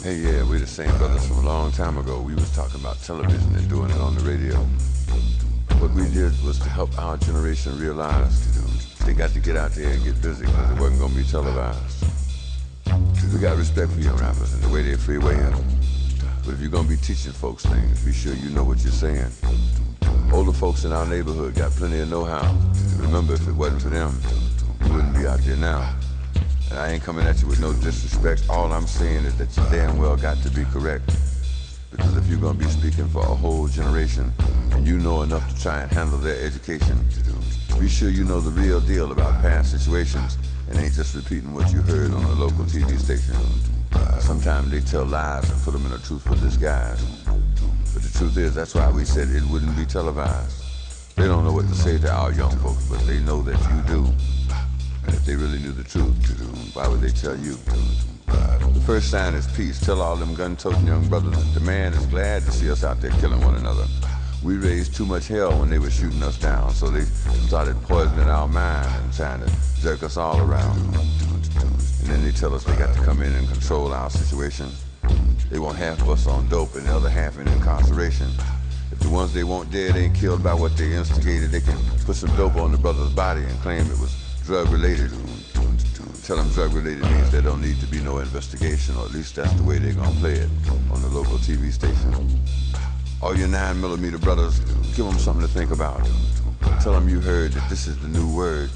Hey, yeah, we the same brothers from a long time ago. We was talking about television and doing it on the radio. What we did was to help our generation realize they got to get out there and get busy because it wasn't going to be televised. We got respect for young rappers and the way they freewaying. But if you're going to be teaching folks things, be sure you know what you're saying. Older folks in our neighborhood got plenty of know-how. Remember, if it wasn't for them, you wouldn't be out there now. And I ain't coming at you with no disrespect. All I'm saying is that you damn well got to be correct. Because if you're going to be speaking for a whole generation and you know enough to try and handle their education, be sure you know the real deal about past situations and ain't just repeating what you heard on a local TV station. Sometimes they tell lies and put them in a truthful disguise. But the truth is, that's why we said it wouldn't be televised. They don't know what to say to our young folks, but they know that you do. And if they really knew the truth, why would they tell you? The first sign is peace. Tell all them gun-toting young brothers that the man is glad to see us out there killing one another. We raised too much hell when they were shooting us down, so they started poisoning our mind and trying to jerk us all around. And then they tell us they got to come in and control our situation. They want half of us on dope and the other half in incarceration. If the ones they want dead ain't killed by what they instigated, they can put some dope on the brother's body and claim it was drug-related. Tell them drug-related means there don't need to be no investigation, or at least that's the way they're gonna play it on the local TV station. All your 9mm brothers, give them something to think about. Tell them you heard that this is the new word.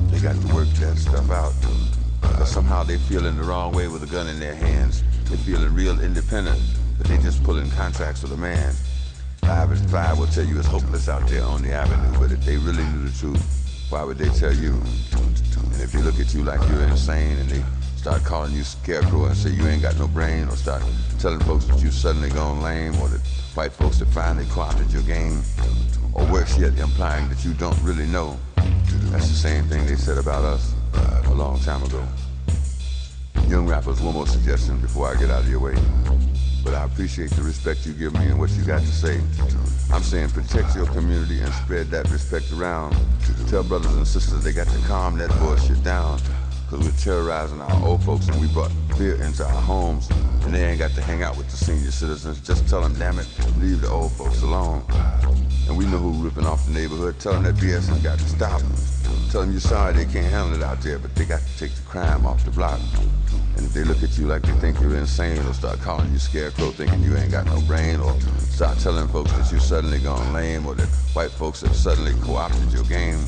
They got to work that stuff out. Because somehow they feeling the wrong way with a gun in their hands. They feeling real independent, but they just pulling contracts with a man. 5 is 5 will tell you it's hopeless out there on the avenue, but if they really knew the truth, why would they tell you? And if they look at you like you're insane and they start calling you scarecrow and say you ain't got no brain, or start telling folks that you suddenly gone lame, or that white folks that finally co-opted your game, or worse yet, implying that you don't really know, that's the same thing they said about us a long time ago. Young rappers, one more suggestion before I get out of your way. But I appreciate the respect you give me and what you got to say. I'm saying protect your community and spread that respect around. Tell brothers and sisters they got to calm that bullshit down, because we're terrorizing our old folks and we brought fear into our homes, and they ain't got to hang out with the senior citizens. Just tell them, damn it, leave the old folks alone. And we know who ripping off the neighborhood. Tell them that BS has got to stop. Tell them you're sorry they can't handle it out there, but they got to take the crime off the block. And if they look at you like they think you're insane, or start calling you scarecrow thinking you ain't got no brain, or start telling folks that you suddenly gone lame, or that white folks have suddenly co-opted your game,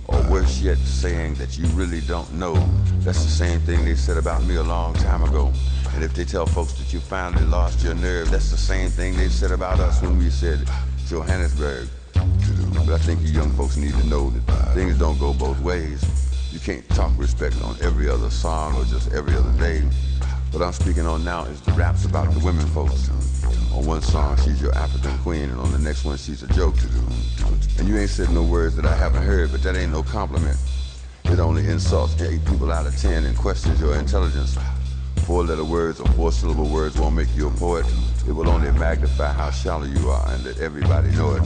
or worse yet, saying that you really don't know, that's the same thing they said about me a long time ago. And if they tell folks that you finally lost your nerve, that's the same thing they said about us when we said Johannesburg. But I think you young folks need to know that things don't go both ways. You can't talk respect on every other song or just every other day. What I'm speaking on now is the raps about the women folks. On one song, she's your African queen, and on the next one, she's a joke. And you ain't said no words that I haven't heard, but that ain't no compliment. It only insults 8 people out of 10 and questions your intelligence. 4-letter words or 4-syllable words won't make you a poet. It will only magnify how shallow you are and let everybody know it.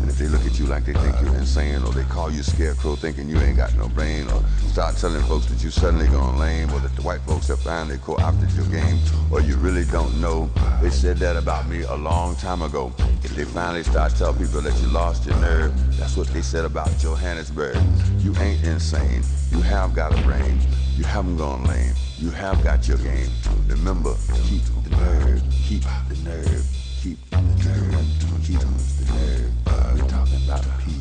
And if they look at you like they think you're insane, or they call you scarecrow thinking you ain't got no brain, or start telling folks that you suddenly gone lame, or that the white folks have finally co-opted your game, or you really don't know, they said that about me a long time ago. If they finally start telling people that you lost your nerve, that's what they said about Johannesburg. You ain't insane. You have got a brain. You haven't gone lame. You have got your game. Remember, keep the nerve. Keep the nerve. Keep the nerve. Keep the nerve. We're talking about peace.